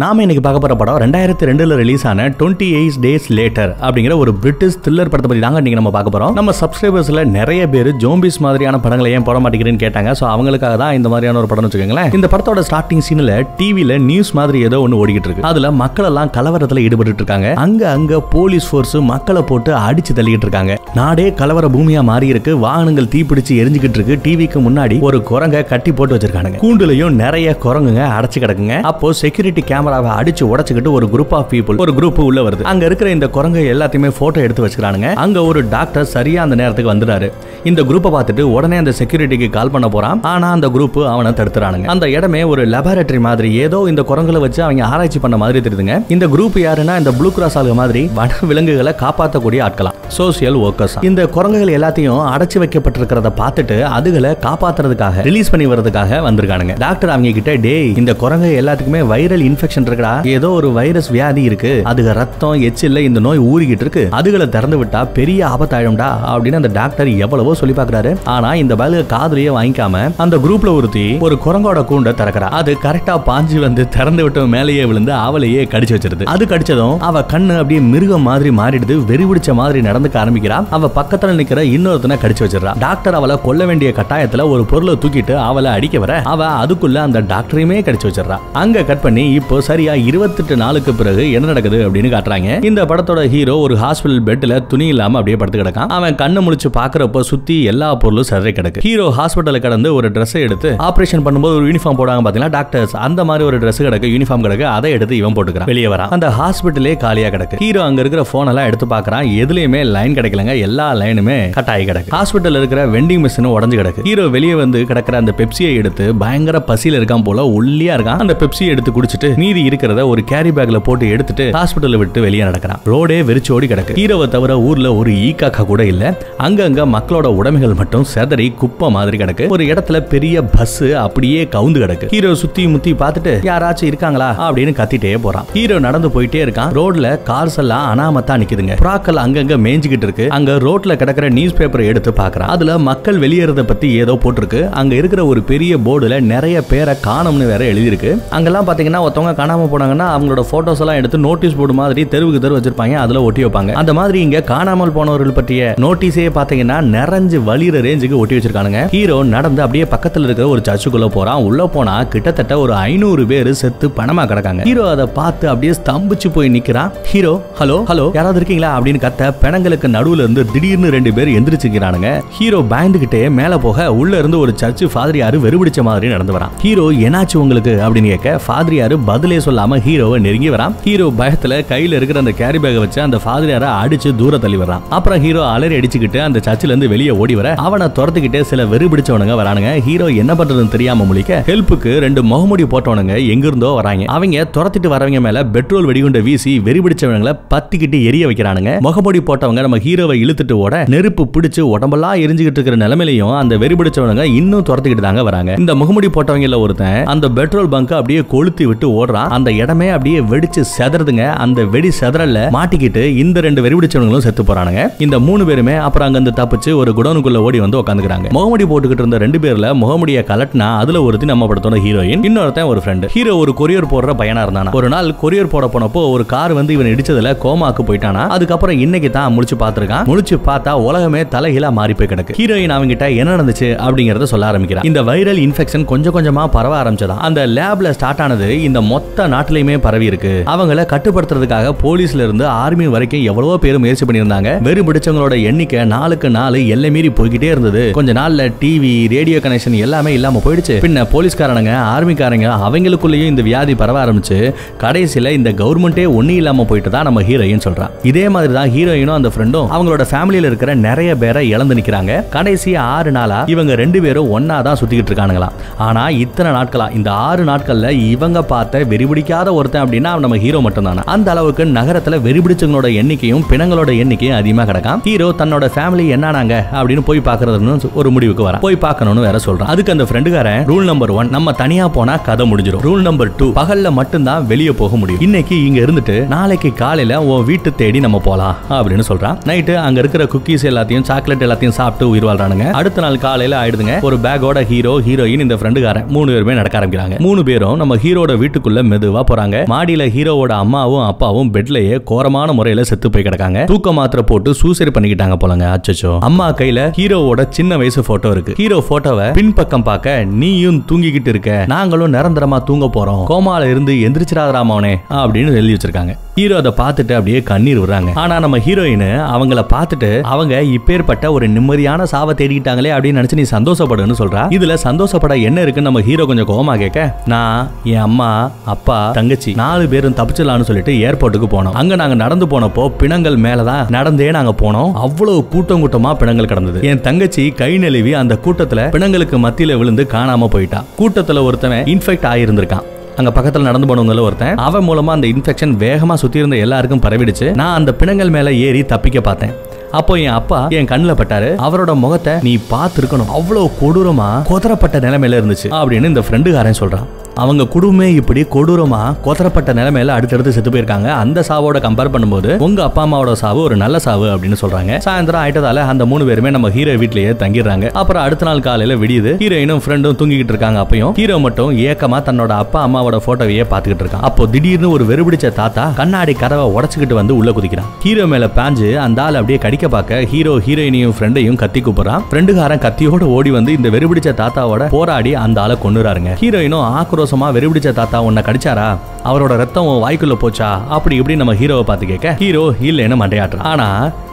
நாம இன்னைக்கு பார்க்க போற படம் 2002ல ரிலீஸ் ஆன 28 Days Later அப்படிங்கிற ஒரு பிரிட்டிஷ் த்ரில்லர் படத்தை பத்தி தாங்க இன்னைக்கு நம்ம பார்க்க போறோம். நம்ம சப்ஸ்கிரைபர்ஸ்ல நிறைய பேர் ஜோம்பிஸ் மாதிரியான படங்களை ஏன் போட மாட்டேங்கிறேன்னு கேட்டாங்க. சோ அவங்களுக்காக தான் இந்த மாதிரியான ஒரு படம் வச்சுக்கோங்களேன். இந்த படத்தோட ஸ்டார்டிங் சீன்ல டிவில நியூஸ் மாதிரி ஏதோ ஒன்னு ஓடிக்கிட்டு இருக்கு. அதுல மக்கள் எல்லாம் கலவரத்துல ஈடுபட்டு இருக்காங்க. அங்க போலீஸ் ஃபோர்ஸ் மக்களை போட்டு அடிச்சு தள்ளிக்கிட்டு இருக்காங்க. நாடே கலவர பூமியா மாறி இருக்கு. வாகனங்கள் தீப்பிடிச்சு எரிஞ்சுக்கிட்டு இருக்கு. டிவிக்கு முன்னாடி ஒரு குரங்க கட்டி போட்டு வச்சிருக்காங்க. கூண்டுலயும் நிறைய குரங்குங்க அடைச்சு கிடக்குங்க. அப்போ செக்யூரிட்டி கேமராவை அடிச்சு உடைச்சுக்கிட்டு ஒரு குரூப் ஆஃப் பீப்புள் ஒரு குரூப் உள்ள வருது. அங்க இருக்கிற இந்த குரங்கு எல்லாத்தையுமே போட்டோ எடுத்து வச்சுக்கிறானுங்க. அங்க ஒரு டாக்டர் சரியா அந்த நேரத்துக்கு வந்துறாரு. இந்த குரூப்பை பார்த்துட்டு உடனே அந்த செக்யூரிட்டிக்கு கால் பண்ண போறான். ஆனா அந்த குரூப் அவனை தடுத்துறானுங்க. அந்த இடமே ஒரு லேபரேட்டரி மாதிரி ஏதோ இந்த குரங்குகளை வச்சு அவங்க ஆராய்ச்சி பண்ண மாதிரி தெரியுதுங்க. இந்த குரூப் யாருன்னா இந்த ப்ளூ கிராஸ் ஆளுங்க மாதிரி வன விலங்குகளை காப்பாற்றக்கூடிய ஆட்களாம், சோசியல் ஒர்க்கர்ஸ். இந்த குரங்குகள் எல்லாத்தையும் அடைச்சு வைக்கப்பட்டிருக்கிறத பார்த்துட்டு அதுகளை காப்பாத்துறதுக்காக ரிலீஸ் பண்ணி வரதுக்காக வந்திருக்கானுங்க. டாக்டர் அவங்க கிட்ட டேய் இந்த குரங்கு எல்லாத்துக்குமே வைரல் இன்ஃபெக்ஷன் இருக்குடா, ஏதோ ஒரு வைரஸ் வியாதி இருக்கு, அதுக ரத்தம் எச்சில்ல இந்த நோய் ஊறிக்கிட்டு இருக்கு, அதுகளை திறந்து விட்டா பெரிய ஆபத்தாயிடும்டா அப்படின்னு அந்த டாக்டர் எவ்வளவோ சொல்லி பாக்குறாரு. ஆனா இந்த பயலுக காதுலயே வாங்கிக்காம அந்த குரூப்ல ஒருத்தி ஒரு குரங்கோட கூண்ட திறக்கிறா. அது கரெக்டா பாஞ்சு வந்து திறந்து விட்ட மேலேயே விழுந்து அவளையே கடிச்சு வச்சிருது. அது கடிச்சதும் அவ கண்ணு அப்படியே மிருகம் மாதிரி மாறிடுது. வெறி பிடிச்ச மாதிரி நடந்துக்க ஆரம்பிக்கிறா. அவ பக்கத்துல நிக்கிற இன்னொருத்தனை கடிச்சு வச்சிடறா. டாக்டர் அவளை கொல்ல வேண்டிய கட்டாயத்துல ஒரு பொருளை தூக்கிட்டு அவளை அடிக்க வர அவ அதுக்குள்ள அந்த டாக்டரையுமே கடிச்சு வச்சிடறா. அங்க கட் பண்ணி இப்போ சரியா 28 நாளுக்கு பிறகு என்ன நடக்குது அப்படின்னு காட்டுறாங்க. இந்த படத்தோட ஹீரோ ஒரு ஹாஸ்பிடல் பெட்ல துணி இல்லாம அப்படியே படுத்து கிடக்கான். அவன் கண்ணு முழிச்சு பாக்குறப்ப சுத்தி எல்லா பொருளும் சதறி கிடக்கு. ஹீரோ ஹாஸ்பிடல்ல கடந்து ஒரு ட்ரெஸ் எடுத்து ஆபரேஷன் பண்ணும்போது ஒரு யூனிஃபார்ம் போடுவாங்க பாத்தீங்களா டாக்டர்ஸ், அந்த மாதிரி ஒரு ட்ரெஸ் கிடக்கு, யூனிஃபார்ம் கிடக்கு. அதை எடுத்து இவன் போட்டுக்கிறான். வெளியே வரான். அந்த ஹாஸ்பிடலே காலியா கிடக்கு. ஹீரோ அங்க இருக்கிற போன் எல்லாம் எடுத்து பாக்குறான். எதுலயுமே லைன் கிடைக்கலங்க. எல்லா லைனுமே கட் ஆகி கிடக்கு. ஹாஸ்பிடல்ல இருக்கிற வெண்டிங் மிஷின் உடைஞ்சு கிடக்கு. ஹீரோ வெளியே வந்து கிடக்கிற அந்த பெப்சியை எடுத்து பயங்கர பசியில இருக்கான் போல ஒல்லியா இருக்கான். அந்த பெப்சியை எடுத்து குடிச்சிட்டு மீதி இருக்கிறத ஒரு கேரி பேக்ல போட்டு எடுத்துட்டு ஹாஸ்பிடல்ல விட்டு வெளியே நடக்கிறான். ரோடே வெறிச்சோடி கிடக்கு. ஹீரோவை தவிர ஊர்ல ஒரு ஈக்காக்கா கூட இல்ல. அங்கங்க மக்களோட உடைமைகள் மட்டும் செதறி குப்பை மாதிரி கிடக்கு. ஒரு இடத்துல பெரிய பஸ் அப்படியே கவுந்து கிடக்கு. ஹீரோ சுத்தி முத்தி பார்த்துட்டு யாராச்சும் இருக்காங்களா அப்படின்னு கத்திட்டே போறான். ஹீரோ நடந்து போயிட்டே இருக்கான். ரோட்ல கார்ஸ் எல்லாம் அனாமத்தா நிக்குதுங்க. புறாக்கள் அங்கங்க மேய்ஞ்சிக்கிட்டு இருக்கு. அங்க ரோட்ல கிடக்கிற நியூஸ் பேப்பரை எடுத்து பாக்குறான். அதுல மக்கள் வெளியேறத பத்தி ஏதோ போட்டிருக்கு. அங்க இருக்கிற ஒரு பெரிய போர்டுல நிறைய பேரை காணும்னு வேற எழுதிருக்கு. அங்கெல்லாம் பாத்தீங்கன்னா ஒருத்தவங்க காணாம போனாங்கன்னா அவங்களோட போட்டோஸ் எல்லாம் எடுத்து நோட்டீஸ் போர்டு மாதிரி தெருவுக்கு தெரு வச்சிருப்பாங்க. அதுல ஒட்டி வைப்பாங்க. அந்த மாதிரி இங்க காணாமல் போனவர்கள் பற்றிய நோட்டீஸே பாத்தீங்கன்னா நிறைஞ்சு வலிற ரேஞ்சுக்கு ஒட்டி வச்சிருக்கானுங்க. ஹீரோ நடந்து அப்படியே பக்கத்துல இருக்கிற ஒரு சர்ச்சுக்குள்ள போறான். உள்ள போனா கிட்டத்தட்ட ஒரு 500 பேர் செத்து பணமா கிடக்காங்க. ஹீரோ அதை பார்த்து அப்படியே ஸ்தம்பிச்சு போய் நிக்கிறான். ஹீரோ ஹலோ ஹலோ யாராவது இருக்கீங்களா அப்படின்னு கத்த பெணங்களுக்கு நடுவுல இருந்து திடீர்னு 2 பேர் எந்திரிச்சுக்கிறானுங்க. ஹீரோ பயந்துகிட்டே மேல போக உள்ள இருந்து ஒரு சர்ச்சு ஃபாதரியாரு வெறுபிடிச்ச மாதிரி நடந்து வரான். ஹீரோ என்னாச்சு உங்களுக்கு அப்படின்னு கேட்க ஃபாதரியாரு பதிலே சொல்லாம ஹீரோவை நெருங்கி வரான். ஹீரோ பயத்துல கையில இருக்கிற அந்த கேரி பேக்கை வச்சு அந்த ஃபாதரியாரை அடிச்சு தூர தள்ளி வரான். அப்புறம் ஹீரோ அலறி அடிச்சுக்கிட்டு அந்த சர்ச்சில இருந்து வெளியே ஓடி வர அவனை துரத்துக்கிட்டே சில வெறி பிடிச்சவனுங்க வரானுங்க. ஹீரோ என்ன பண்றதுன்னு தெரியாம முழிக்க ஹெல்ப்புக்கு 2 முகமுடி போட்டவனுங்க எங்க இருந்தோ வராங்க. அவங்க துரத்திட்டு வரவங்க மேல பெட்ரோல் வெடிகுண்ட வீசி வெறி பிடிச்சவங்களை பத்திக்கிட்டு எரிய வைக்கிறானுங்க. முகமுடி போட்டவங்க நம்ம ஹீரோவை இழுத்துட்டு ஓட நெருப்பு பிடிச்சு உடம்பெல்லாம் எரிஞ்சுக்கிட்டு இருக்கிற நிலைமையிலையும் அந்த வெறி பிடிச்சவனுங்க இன்னும் துரத்திக்கிட்டு தாங்க வராங்க. இந்த முகமுடி போட்டவங்கல ஒருத்தன் அந்த பெட்ரோல் பங்க் அப்படியே கொளுத்தி விட்டு ஓடுறான். அந்த இடமே அப்படியே வெடிச்சு செதறதுங்க. அந்த வெடி செதறல்ல மாட்டிக்கிட்டு இந்த 2 வெறி பிடிச்சவங்களும் செத்து போறானுங்க. இந்த 3 பேருமே அப்புறம் அங்க இருந்து தப்பிச்சு ஒரு குடோனுக்குள்ள ஓடி வந்து உட்காந்துக்கிறாங்க. முகமுடி போட்டுக்கிட்டு இருந்த 2 பேர்ல முகமுடிய கலட்டினா அதுல ஒருத்தி நம்ம படத்தோட ஹீரோயின், இன்னொருத்தன் ஒரு ஃப்ரெண்ட். ஹீரோ ஒரு கொரியர் போடுற பையனா இருந்தானா. ஒரு நாள் கொரியர் போட போனப்போ ஒரு கார் வந்து இவன் இடிச்சதுல கோமாக்கு போயிட்டானா. அதுக்கப்புறம் இன்னைக்கு தான் முழிச்சு பார்த்திருக்கான். முழிச்சு பார்த்தா உலகமே தலைகீழா மாறி போய் கிடக்கு. ஹீரோயின் அவங்க கிட்ட என்ன நடந்துச்சு அப்படிங்கறத சொல்ல ஆரம்பிக்கிறான். இந்த வைரல் இன்ஃபெக்ஷன் கொஞ்சம் கொஞ்சமா பரவ ஆரம்பிச்சதா. அந்த லேப்ல ஸ்டார்ட் ஆனது இந்த மொத்த நாட்டிலையுமே பரவி இருக்கு. அவங்கள கட்டுப்படுத்துறதுக்காக போலீஸ்ல இருந்து ஆர்மி வரைக்கும் எவ்வளவோ பேர் முயற்சி பண்ணியிருந்தாங்க. வெறி பிடிச்சவங்களோட எண்ணிக்கை நாளுக்கு நாள் எல்லை மீறி போய்கிட்டே இருந்தது. கொஞ்ச நாள்ல டிவி ரேடியோ கனெக்ஷன் எல்லாமே இல்லாம போயிடுச்சு. பின்ன போலீஸ்காரங்க ஆர்மிக்காரங்க அவங்களுக்குள்ளேயும் இந்த வியாதி பரவ ஆரம்பிச்சு கடைசியில இந்த கவர்மெண்டே ஒண்ணு இல்லாம போயிட்டு தான் நம்ம ஹீரோயின் சொல்றான். இதே மாதிரி தான் ஹீரோயினும் அந்த ஃப்ரெண்டும் அவங்களோட ஃபேமிலியில இருக்கிற நிறைய பேரை இழந்து நிக்கிறாங்க. கடைசி 6 நாளா இவங்க 2 பேரும் ஒன்னா தான் சுத்திக்கிட்டு இருக்கானுங்களாம். ஆனா இத்தனை நாட்களா இந்த 6 நாட்கள்ல இவங்க பார்த்த வெறிபிடிக்காத ஒருத்தன் அப்படின்னா நம்ம ஹீரோ மட்டும் தானே. அந்த அளவுக்கு நகரத்துல வெறிபிடிச்சவங்களோட எண்ணிக்கையும் பிணங்களோட எண்ணிக்கையும் அதிகமா கிடக்கும். ஹீரோ தன்னோட ஃபேமிலி என்னானாங்க அப்படின்னு போய் பாக்குறதுன்னு ஒரு முடிவுக்கு வர போய் பார்க்கணும்னு வேற சொல்றான். அதுக்கு அந்த ஃப்ரெண்டுக்காரன் ரூல் நம்பர் 1 நம்ம தனியா போனா கதை முடிஞ்சிடும். ரூல் நம்பர் 2 பகல்ல மட்டும் தான் வெளியே போக முடியும். இன்னைக்கு இங்க இருந்துட்டு நாளைக்கு காலையில உன் வீட்டு தேடி நம்ம போலாம் அப்படின்னு சொல்றான். நைட்டு அங்க இருக்கிற குக்கீஸ் எல்லாத்தையும் சாக்லேட் எல்லாத்தையும் சாப்பிட்டு உயிர் வாழ்றானுங்க. அடுத்த நாள் காலையில ஆயிடுதுங்க. ஒரு பேக்கோட ஹீரோ ஹீரோயின் இந்த ஃப்ரெண்டுக்காரன் 3 பேருமே நடக்க ஆரம்பிக்கிறாங்க. 3 பேரும் நம்ம ஹீரோட வீட்டுக்குள்ள மெதுவா போறாங்க. மாடியில ஹீரோவோட அம்மாவும் அப்பாவும் பெட்லயே கோரமான முறையில செத்து போய் கிடக்காங்க. தூக்க மாத்திரை போட்டு சூசைட் பண்ணிக்கிட்டாங்க போலங்க. அச்சச்சோ. அம்மா கையில ஹீரோவோட சின்ன வயசு போட்டோ இருக்கு. ஹீரோ போட்டோவை பின்பக்கம் பார்க்க, நீயும் தூங்கிக்கிட்டு இருக்க, நாங்களும் நிரந்தரமா தூங்க போறோம், கோமால இருந்து எந்திரிச்சிராதராமோனே அப்படின்னு எழுதி வச்சிருக்காங்க. ஹீரோ அதை பார்த்துட்டு அப்படியே கண்ணீர் விடுறாங்க. ஆனா நம்ம ஹீரோயின் அவங்கள பார்த்துட்டு, அவங்க இப்பேற்பட்ட ஒரு நிம்மதியான சாவை தேடிட்டாங்களே அப்படின்னு நினைச்சு நீ சந்தோஷப்படுன்னு சொல்றா. இதுல சந்தோஷப்பட என்ன இருக்குன்னு நம்ம ஹீரோ கொஞ்சம் கோவமா கேட்க, நான் என் அம்மா அப்பா தங்கச்சி 4 பேரும் தப்பிச்சலான்னு சொல்லிட்டு ஏர்போர்ட்டுக்கு போனோம். அங்க நாங்க நடந்து போனப்போ பிணங்கள் மேலதான் நடந்தே நாங்க போனோம். அவ்வளவு கூட்டமா பிணங்கள் கிடந்தது. என் தங்கச்சி கை நழுவி அந்த கூட்டத்துல பிணங்களுக்கு மத்தியில விழுந்து காணாம போயிட்டா. கூட்டத்துல ஒருத்தன் இன்ஃபெக்ட் ஆயிருந்திருக்கான். அங்க பக்கத்துல நடந்து போனவங்கள ஒருத்தன், அவன் மூலமா அந்த இன்ஃபெக்ஷன் வேகமா சுத்தி இருந்த எல்லாருக்கும் பரவிடுச்சு. நான் அந்த பிணங்கள் மேல ஏறி தப்பிக்க பார்த்தேன். அப்போ என் அப்பா என் கண்ணுல பட்டாரு. அவரோட முகத்தை நீ பார்த்திருக்கணும், அவ்வளவு கொடூரமா கொதறப்பட்ட நிலைமையில இருந்துச்சு அப்படின்னு இந்த ஃப்ரெண்டுகாரன் சொல்றான். அவங்க குடும்பமே இப்படி கொடூரமா கொதறப்பட்ட நிலைமையில அடுத்தடுத்து செத்து போயிருக்காங்க. அந்த சாவோட கம்பேர் பண்ணும்போது உங்க அப்பா அம்மாவோட சாவு ஒரு நல்ல சாவு அப்படின்னு சொல்றாங்க. சாயந்தரம் ஆயிட்டதால அந்த 3 பேருமே நம்ம ஹீரோ வீட்லயே தங்கிடுறாங்க. அப்புறம் அடுத்த நாள் காலையில விடியுது. ஹீரோயினும் ஃப்ரெண்டும் தூங்கிட்டு இருக்காங்க. அப்பயும் ஹீரோ மட்டும் ஏக்கமா தன்னோட அப்பா அம்மாவோட போட்டோவையே பாத்துக்கிட்டு இருக்கான். அப்போ திடீர்னு ஒரு வெறுபிடிச்ச தாத்தா கண்ணாடி கதவை உடைச்சுக்கிட்டு வந்து உள்ள குதிக்கிறான். ஹீரோ மேல பாஞ்சு அந்த ஆள் அப்படியே கடிக்க பார்க்க ஹீரோ ஹீரோயினையும் ஃப்ரெண்டையும் கத்தி கூப்பிடுறான். ஃப்ரெண்டுகாரன் கத்தியோட ஓடி வந்து இந்த வெறுபிடிச்ச தாத்தாவோட போராடி அந்த ஆளை கொன்னுறாருங்க. ஹீரோயினும் ஆக்ரோஷமா, வெறுபிடிச்ச தாத்தா உன்னை கடிச்சாரா, அவரோட ரத்தம் வாய்க்குள்ள போச்சா அப்படி இப்படி நம்ம ஹீரோவை பார்த்து கேட்க, ஹீரோ இல்லைன்னு மண்டையாட்டுறான். ஆனா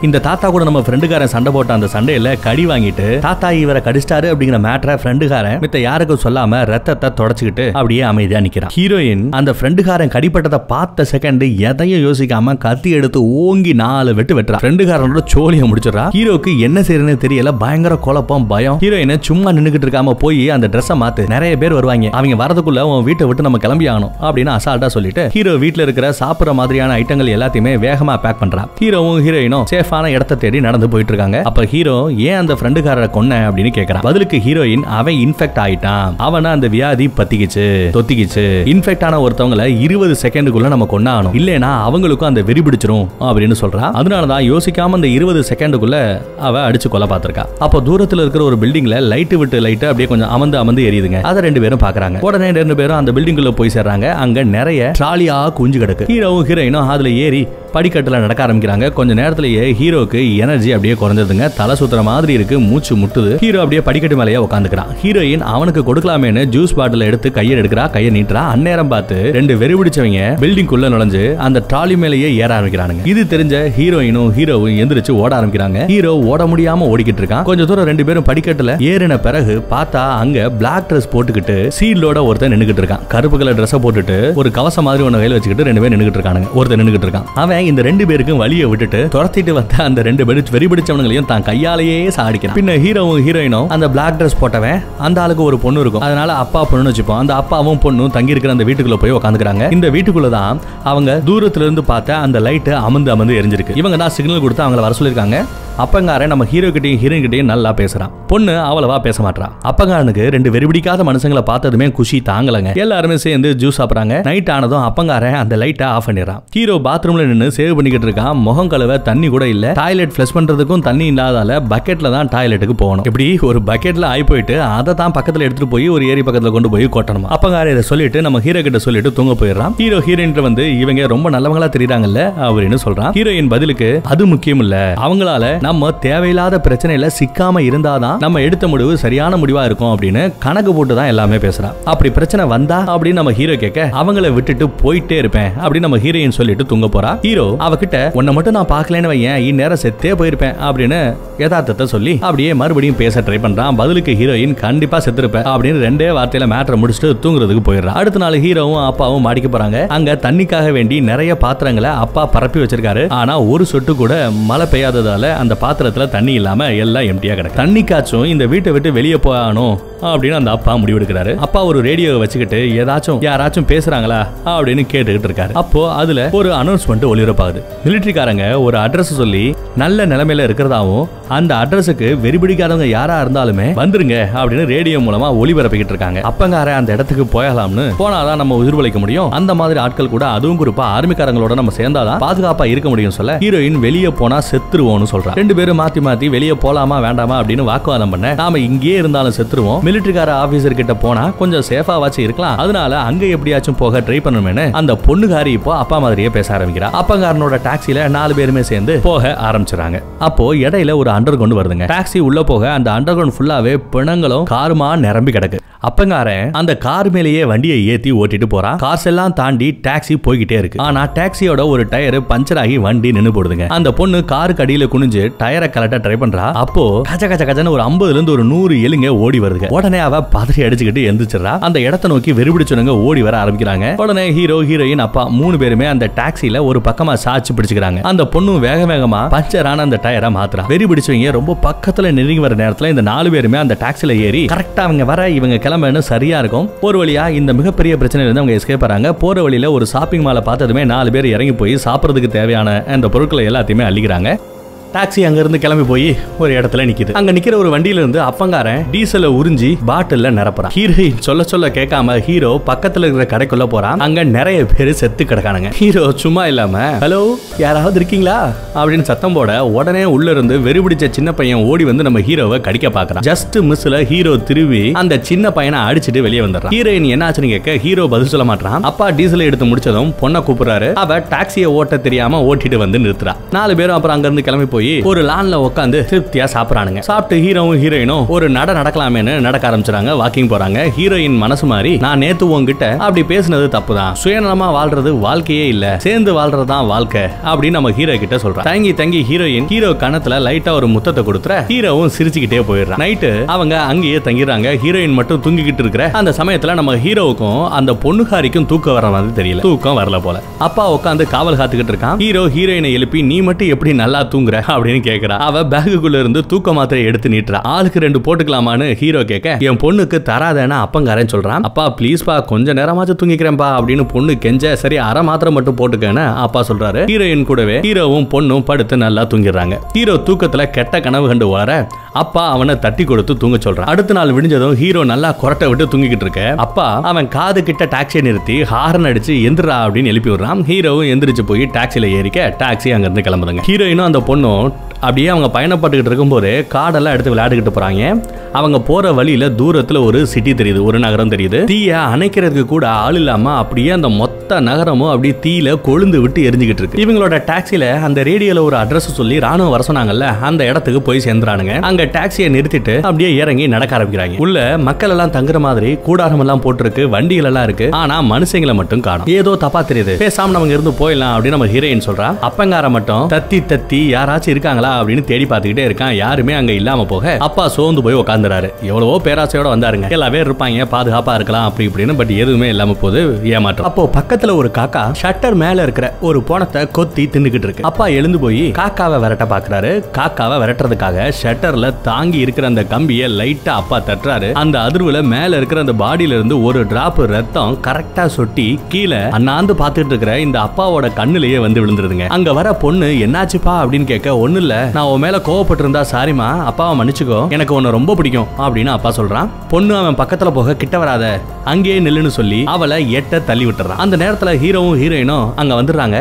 இந்த தாத்தா கூட நம்ம ஃப்ரெண்டுகாரன் சண்டை போட்ட அந்த சண்டையில கடி வாங்கிட்டு தாத்தா இவரை கடிச்சிட்டாரு அப்படிங்கிற மேட்டரை ஃப்ரெண்டுகாரன் மித்த யாருக்கும் சொல்லாம ரத்தத்தை தொடச்சுக்கிட்டு அப்படியே அமைதியா நிக்கிறான். ஹீரோயின் அந்த ஃப்ரெண்டுகாரன் கடிப்பட்டதை பார்த்த செகண்ட் எதையும் யோசிக்காம கத்தி எடுத்து ஓங்கி 4 வெட்டு வெட்டுறா. ஃப்ரெண்டுகாரனோட சோழியை முடிச்சிடறா. ஹீரோக்கு என்ன செய்யறதுன்னு தெரியல. பயங்கர குழப்பம், பயம். ஹீரோயினை சும்மா நின்னுகிட்டு இருக்காம போய் அந்த ட்ரெஸ்ஸை மாத்து, நிறைய பேர் வருவாங்க, அவங்க வரதுக்குள்ள வீட்டை விட்டு நம்ம கிளம்பி ஆகணும் அப்படின்னு அசால்ட்டா சொல்லிட்டு ஹீரோ வீட்ல இருக்கிற சாப்பிடுற மாதிரியான ஐட்டங்கள் எல்லாத்தையுமே வேகமா பேக் பண்றான். ஹீரோவும் ஹீரோயினும் சேஃபான இடத்தை தேடி நடந்து போயிட்டு இருக்காங்க. அப்ப ஹீரோ ஏன் அந்த ஃப்ரெண்டுகாரரை கொன்ன அப்படின்னு கேக்குறான். பதிலுக்கு ஹீரோயின் அவன் இன்ஃபெக்ட் ஆயிட்டான், அவன அந்த வியாதி பத்திக்கிச்சு தொத்திக்கிச்சு, இன்ஃபெக்ட் ஆன ஒருத்தவங்களை 20 செகண்டுக்குள்ள நம்ம கொன்னாகணும், இல்லைன்னா அவங்களுக்கும் அந்த வெறி பிடிச்சிரும் அப்படின்னு சொல்றான். அதனாலதான் யோசிக்காம அந்த 20 செகண்டுக்குள்ள அவ அடிச்சு கொலை பார்த்திருக்கா. அப்போ தூரத்துல இருக்கிற ஒரு பில்டிங்ல லைட் விட்டு லைட் அப்படியே கொஞ்சம் அமர்ந்து எரியுதுங்க. அதை 2 பேரும் பாக்குறாங்க. உடனே 2 பேரும் அந்த பில்டிங்குள்ள போய் சேர்றாங்க. அங்க நிறைய ட்ராலியா குஞ்சு கிடக்கு. ஹீரோவும் ஹீரோயினும் அதுல ஏறி படிக்கட்டுல நடக்க ஆரம்பிக்கிறாங்க. கொஞ்ச நேரத்திலேயே ஹீரோக்கு எனர்ஜி அப்படியே குறைஞ்சதுங்க. தலை சுத்துற மாதிரி இருக்கு, மூச்சு முட்டுது. ஹீரோ அப்படியே படிக்கட்டு மேலேயே உட்காந்துக்கிறான். ஹீரோயின் அவனுக்கு கொடுக்கலாமேன்னு ஜூஸ் பாட்டில் எடுத்து கையை எடுக்கிறா, கையை நீட்டுறா. அந்நேரம் பார்த்து 2 வெறி பிடிச்சவங்க பில்டிங்குள்ள நுழைஞ்சு அந்த ட்ராலி மேலேயே ஏற ஆரம்பிக்கிறானுங்க. இது தெரிஞ்ச ஹீரோயினும் ஹீரோவும் எந்திரிச்சு ஓட ஆரம்பிக்கிறாங்க. ஹீரோ ஓட முடியாம ஓடிக்கிட்டு இருக்கான். கொஞ்ச தூரம் 2 பேரும் படிக்கட்டுல ஏறின பிறகு பார்த்தா அங்க பிளாக் ட்ரெஸ் போட்டுக்கிட்டு சீலோட ஒருத்தன் நின்னுகிட்டு இருக்கான். கருப்பு கலர் ட்ரெஸ் போட்டுட்டு ஒரு கவசம் மாதிரி ஒன்னு கையில வச்சுக்கிட்டு 2 பேர் நின்னுகிட்டு இருக்கானுங்க. ஒருத்தன் நின்னுகிட்டு இருக்கான். அவன் இந்த 2 பேருக்கும் வழியை விட்டுட்டு துரத்திட்டு வந்த அந்த 2 பேரும் வெறி பிடிச்சவங்களையும் தான் கையாலேயே சாடிக்கிறான். பின்ன ஹீரோவும் ஹீரோயினும் அந்த பிளாக் ட்ரெஸ் போட்டவன், அந்த ஆளுக்கு ஒரு பொண்ணு இருக்கும், அதனால அப்பா பொண்ணு வச்சுப்போம். அந்த அப்பாவும் பொண்ணும் தங்கி இருக்கிற அந்த வீட்டுக்குள்ள போய் உட்காந்துக்கிறாங்க. இந்த வீட்டுக்குள்ளதான் அவங்க தூரத்துல இருந்து பார்த்த அந்த லைட் அமர்ந்து எரிஞ்சிருக்கு. இவங்க தான் சிக்னல் கொடுத்து அவங்கள வர சொல்லிருக்காங்க. அப்பங்காரன் நம்ம ஹீரோ கிட்டையும் ஹீரோயின் கிட்டையும் நல்லா பேசுறான். பொண்ணு அவ்வளவா பேச மாட்டான். அப்பங்காரனுக்கு 2 வெறிபிடிக்காத மனுஷங்களை பார்த்ததுமே குஷி தாங்கலங்க. எல்லாருமே சேர்ந்து ஜூஸ் சாப்பிடுறாங்க. நைட் ஆனதும் அப்பங்காரன் அந்த லைட்டை ஆஃப் பண்ணிடுறான். ஹீரோ பாத்ரூம்ல நின்று சேவ் பண்ணிக்கிட்டு இருக்கான். முகம் கழுவ தண்ணி கூட இல்ல. டாய்லெட் ஃபிளஷ் பண்றதுக்கும் தண்ணி இல்லாதால பக்கெட்ல தான் டாய்லெட்டுக்கு போகணும். இப்படி ஒரு பக்கெட்ல ஆகி போயிட்டு அதை தான் பக்கத்துல எடுத்துட்டு போய் ஒரு ஏரி பக்கத்துல கொண்டு போய் கொட்டணும். அப்பங்காரன் இதை சொல்லிட்டு நம்ம ஹீரோ கிட்ட சொல்லிட்டு தூங்க போயிடுறான். ஹீரோ ஹீரோயின் வந்து இவங்க ரொம்ப நல்லவங்களா தெரியுறாங்கல்ல அப்படின்னு சொல்றான். ஹீரோயின் பதிலுக்கு அது முக்கியம் இல்ல, அவங்களால நம்ம தேவையில்லாத பிரச்சனையில சிக்காம இருந்தாதான் நம்ம எடுத்த முடிவு சரியான முடிவா இருக்கும் அப்படின்னு கணக்கு போட்டு தான் எல்லாமே பேசுறா. அப்படி பிரச்சனை வந்தா அப்படின்னு நம்ம ஹீரோ கேட்க, அவங்கள விட்டுட்டு போயிட்டே இருப்பேன் அப்படின்னு நம்ம ஹீரோயின் சொல்லிட்டு தூங்க போறா. ஹீரோ அவகிட்ட உன்னை மட்டும் நான் பார்க்கலன்னு வையேன், இந்நேரம் செத்தே போயிருப்பேன் அப்படின்னு யதார்த்தத்தை சொல்லி அப்படியே மறுபடியும் பேச ட்ரை பண்றான். பதிலுக்கு ஹீரோயின் கண்டிப்பா செத்துருப்பேன் அப்படின்னு 2 வார்த்தையில மேட்டரை முடிச்சுட்டு தூங்குறதுக்கு போயிடுறான். அடுத்த நாள் ஹீரோவும் அப்பாவும் மாடிக்க போறாங்க. அங்க தண்ணிக்காக வேண்டி நிறைய பாத்திரங்களை அப்பா பரப்பி வச்சிருக்காரு. ஆனா ஒரு சொட்டு கூட மழை பெய்யாததால அந்த பாத்திரத்துல தண்ணி இல்லாம எல்லாம் எம்டியா கிடக்கு. தண்ணிக்காச்சும் இந்த வீட்டை விட்டு வெளியே போகணும் அப்படின்னு அந்த அப்பா முடிவெடுக்கிறாரு. அப்பா ஒரு ரேடியோவை வச்சுக்கிட்டு யாராச்சும் பேசுறாங்களா அப்படின்னு கேட்டுக்கிட்டு இருக்காரு. அப்போ அதுல ஒரு அனௌன்ஸ்மெண்ட் ஒளிபரப்பாகுது. மிலிட்டரிக்காரங்க ஒரு அட்ரஸ் சொல்லி நல்ல நிலைமையில இருக்கிறதாவும் அந்த அட்ரஸுக்கு வெறிபிடிக்காதவங்க யாரா இருந்தாலுமே வந்துருங்க அப்படின்னு ரேடியோ மூலமா ஒளிபரப்பிக்கிட்டு இருக்காங்க. அப்பங்கார அந்த இடத்துக்கு போயலாம்னு போனாதான் நம்ம உயிர் பிழைக்க முடியும். அந்த மாதிரி ஆட்கள் கூட அதுவும் குறிப்பா ஆர்மிக்காரங்களோட நம்ம சேர்ந்தாதான் பாதுகாப்பா இருக்க முடியும் சொல்ல ஹீரோயின் வெளியே போனா செத்துருவோம்னு சொல்றான். ரெண்டு பேரும் மாத்தி மாத்தி வெளியே போலாமா வேண்டாமா அப்படின்னு வாக்குவாதம் பண்ண, நாம இங்கே இருந்தாலும் செத்துருவோம், மிலிட்டரிக்கார ஆபீசர் கிட்ட போனா கொஞ்சம் சேஃபா வாச்சு இருக்கலாம், அதனால அங்க எப்படியாச்சும் போக ட்ரை பண்ணணும்னு அந்த பொண்ணுகாரி இப்போ அப்பா மாதிரியே பேச ஆரம்பிக்கிறா. அப்பங்காரனோட டாக்ஸில 4 பேருமே சேர்ந்து போக ஆரம்பிச்சுறாங்க. அப்போ இடையில ஒரு அண்டர் கிரவுண்ட் வருதுங்க. டாக்ஸி உள்ள போக அந்த அண்டர் கிரவுண்ட் ஃபுல்லாவே பிணங்களும் காருமா நிரம்பி கிடக்கு. அப்பங்காரன் அந்த கார் மேலேயே வண்டியை ஏத்தி ஓட்டிட்டு போறான். கார்ஸ் எல்லாம் தாண்டி டாக்ஸி போய்கிட்டே இருக்கு. ஆனா டாக்ஸியோட ஒரு டயர் பஞ்சர் ஆகி வண்டி நின்னு போடுதுங்க. அந்த பொண்ணு காருக்கு அடியில குனிஞ்சு டயரை கலட்ட ட்ரை பண்றா. அப்போ கச்ச கச்ச கச்சன்னு ஒரு 50ல இருந்து ஒரு 100 எலிங்க ஓடி வருதுங்க. உடனே அவ பதறி அடிச்சுக்கிட்டு எந்திரிச்சிடறா. அந்த இடத்தை நோக்கி வெறிபிடிச்சவங்க ஓடி வர ஆரம்பிக்கிறாங்க. உடனே ஹீரோ ஹீரோயின் அப்பா 3 பேருமே அந்த டாக்ஸில ஒரு பக்கமா சாச்சு பிடிச்சுக்கிறாங்க. அந்த பொண்ணு வேக வேகமா பஞ்சரான அந்த டயரை மாத்துறா. வெறி பிடிச்சவங்க ரொம்ப பக்கத்துல நெருங்கி வர நேரத்துல இந்த 4 பேருமே அந்த டாக்ஸில ஏறி கரெக்டா அவங்க வர இவங்க கிளம்புன்னு சரியா இருக்கும். ஒரு வழியா இந்த மிகப்பெரிய பிரச்சனையில இருந்து அவங்க எஸ்கேப் ஆறாங்க. போற வழியில ஒரு ஷாப்பிங் மாலை பார்த்ததுமே 4 பேர் இறங்கி போய் சாப்பிடுறதுக்கு தேவையான அந்த பொருட்களை எல்லாத்தையுமே அள்ளிக்கிறாங்க. டாக்ஸி அங்க இருந்து கிளம்பி போய் ஒரு இடத்துல நிக்குது. அங்க நிக்கிற ஒரு வண்டியில இருந்து அப்பங்காரன் டீசலை உறிஞ்சி பாட்டில்ல நிரப்புறான். ஹீரோயின் சொல்ல சொல்ல கேட்காம ஹீரோ பக்கத்துல இருக்கிற கடைக்குள்ள போறான். அங்க நிறைய பேர் செத்து கிடக்கானுங்க. ஹீரோ சும்மா இல்லாம ஹலோ யாராவது இருக்கீங்களா அப்படின்னு சத்தம் போட உடனே உள்ள இருந்து வெறிபிடிச்ச சின்ன பையன் ஓடி வந்து நம்ம ஹீரோவை கடிக்க பாக்குறான். ஜஸ்ட் மிஸ்ல ஹீரோ திரும்பி அந்த சின்ன பையனை அடிச்சுட்டு வெளியே வந்துடுறான். ஹீரோயின் என்ன ஆச்சுன்னு கேட்க ஹீரோ பதில் சொல்ல மாட்டான். அப்பா டீசலை எடுத்து முடிச்சதும் பொண்ணை கூப்பிடுறாரு. அவ டாக்ஸியை ஓட்ட தெரியாம ஓட்டிட்டு வந்து நிறுத்துறா. 4 பேரும் அப்புறம் அங்க இருந்து கிளம்பி போய் ஒரு லான்ல உட்காந்து திருப்தியா சாப்பிடுறானுங்க. சாப்பிட்டு ஹீரோவும் ஹீரோயினும் ஒரு நடக்கலாமேன்னு நடக்க ஆரம்பிச்சாங்க. வாக்கிங் போறாங்க. ஹீரோயின் மனசு மாதிரி நான் நேத்து உங்ககிட்ட அப்படி பேசினது தப்புதான், சுயநலமா வாழ்றது வாழ்க்கையே இல்ல, சேர்ந்து வாழ்றதுதான் வாழ்க்கை அப்படின்னு நம்ம ஹீரோ கிட்ட சொல்றான். தங்கி ஹீரோயின் ஹீரோ கணத்துல லைட்டா ஒரு முத்தத்தை கொடுத்துற ஹீரோவும் சிரிச்சுக்கிட்டே போயிடுறான். நைட்டு அவங்க அங்கேயே தங்கிடுறாங்க. ஹீரோயின் மட்டும் தூங்கிக்கிட்டு இருக்கிற அந்த சமயத்துல நம்ம ஹீரோவுக்கும் அந்த பொண்ணுகாரிக்கும் தூக்கம் வர மாதிரி தெரியல. தூக்கம் வரல போல. அப்பா உட்காந்து காவல் காத்துக்கிட்டு இருக்கான். ஹீரோ ஹீரோயினை எழுப்பி நீ மட்டும் எப்படி நல்லா தூங்குற அப்படின்னு கேக்குறா. அவ பேக்குக்குள்ள இருந்து தூக்க மாத்திரை எடுத்து நீட்டுறா. ஆளுக்கு 2 போட்டுக்கலாமான்னு ஹீரோ கேட்க என் பொண்ணுக்கு தராதேன்னு அப்பங்காரன் சொல்றான். அப்பா ப்ளீஸ் பா கொஞ்ச நேரமாச்சும் தூங்கிக்கிறேன்பா அப்படின்னு பொண்ணு கெஞ்ச சரி அரை மாத்திரை மட்டும் போட்டுக்கன்னு அப்பா சொல்றாரு. ஹீரோயின் கூடவே ஹீரோவும் பொண்ணும் படுத்து நல்லா தூங்கிடுறாங்க. ஹீரோ தூக்கத்துல கெட்ட கனவு கண்டு வர அப்பா அவனை தட்டி கொடுத்து தூங்க சொல்றான். அடுத்த நாள் விடிஞ்சதும் ஹீரோ நல்லா கொரட்டை விட்டு தூங்கிக்கிட்டு இருக்க அப்பா அவன் காது கிட்ட டாக்ஸியை நிறுத்தி ஹாரன் அடிச்சு எந்திரா அப்படின்னு எழுப்பி விடுறான். ஹீரோவும் எந்திரிச்சு போய் டாக்ஸில ஏறிக்க டாக்ஸி அங்க இருந்து கிளம்புதுங்க. ஹீரோயினும் அந்த பொண்ணும் அப்படியே அவங்க பயணப்பட்டுக்கிட்டு இருக்கும்போது காடெல்லாம் எடுத்து விளையாடிக்கிட்டு போறாங்க. அவங்க போற வழியில தூரத்துல ஒரு சிட்டி தெரியுது, ஒரு நகரம் தெரியுது. தீய அணைக்கிறதுக்கு கூட ஆள் இல்லாம அப்படியே அந்த மொத்த நகரமும் அப்படியே தீயில கொழுந்து விட்டு எரிஞ்சுக்கிட்டு இருக்கு. இவங்களோட டாக்ஸில அந்த ரேடியோல ஒரு அட்ரஸ் சொல்லி ராணுவம் வர சொன்னாங்கல்ல, அந்த இடத்துக்கு போய் சேர்ந்துறானுங்க. அங்க டாக்ஸியை நிறுத்திட்டு அப்படியே இறங்கி நடக்க ஆரம்பிக்கிறாங்க. உள்ள மக்கள் எல்லாம் தங்குற மாதிரி கூடாரம் எல்லாம் போட்டுருக்கு, வண்டிகள் எல்லாம் இருக்கு. ஆனா மனுஷங்களை மட்டும் காணும். ஏதோ தப்பா தெரியுது, பேசாம நம்ம இருந்து போயிடலாம் அப்படின்னு நம்ம ஹீரோயின் சொல்றா. அப்பங்கார மட்டும் தத்தி யாராச்சும் இருக்காங்களா அப்படின்னு தேடி பார்த்துக்கிட்டே இருக்கான். யாருமே அங்க இல்லாம போக அப்பா சோர்ந்து போய் உட்காந்துறாரு. எவ்வளவோ பேராசையோட வந்தாருங்க, எல்லாமே இருப்பாங்க பாதுகாப்பா இருக்கலாம் அப்படி இப்படின்னு. பட் எதுவுமே இல்லாம போது ஏமாற்றம். அப்போ பக்கத்துல ஒரு காக்கா ஷட்டர் மேல இருக்கிற ஒரு போனத்தை கொத்தி தின்னுக்கிட்டு இருக்கு. அப்பா எழுந்து போய் காக்காவை விரட்ட பாக்குறாரு. காக்காவை விரட்டுறதுக்காக ஷட்டர்ல தாங்கி இருக்கிற அந்த கம்பியை லைட்டா அப்பா தட்டுறாரு. அந்த அதிர்வுல மேல இருக்கிற அந்த பாடியில இருந்து ஒரு டிராப் ரத்தம் கரெக்டா சொட்டி கீழே அண்ணாந்து பாத்துட்டு இருக்கிற இந்த அப்பாவோட கண்ணுலயே வந்து விழுந்துருதுங்க. அங்க வர பொண்ணு என்னாச்சுப்பா அப்படின்னு கேட்க ஒண்ணு இல்ல, நான் உன் மேல கோவப்பட்டு இருந்தா சாரிமா, அப்பாவை மன்னிச்சுக்கோ, எனக்கு உன்னை ரொம்ப பிடிக்கும் அப்படின்னு அப்பா சொல்றான். பொண்ணு அவன் பக்கத்துல போக கிட்ட வராத, அங்கேயே நில்லுன்னு சொல்லி அவளை எட்ட தள்ளி விட்டுறான். அந்த நேரத்துல ஹீரோவும் ஹீரோயினும் அங்க வந்துடுறாங்க.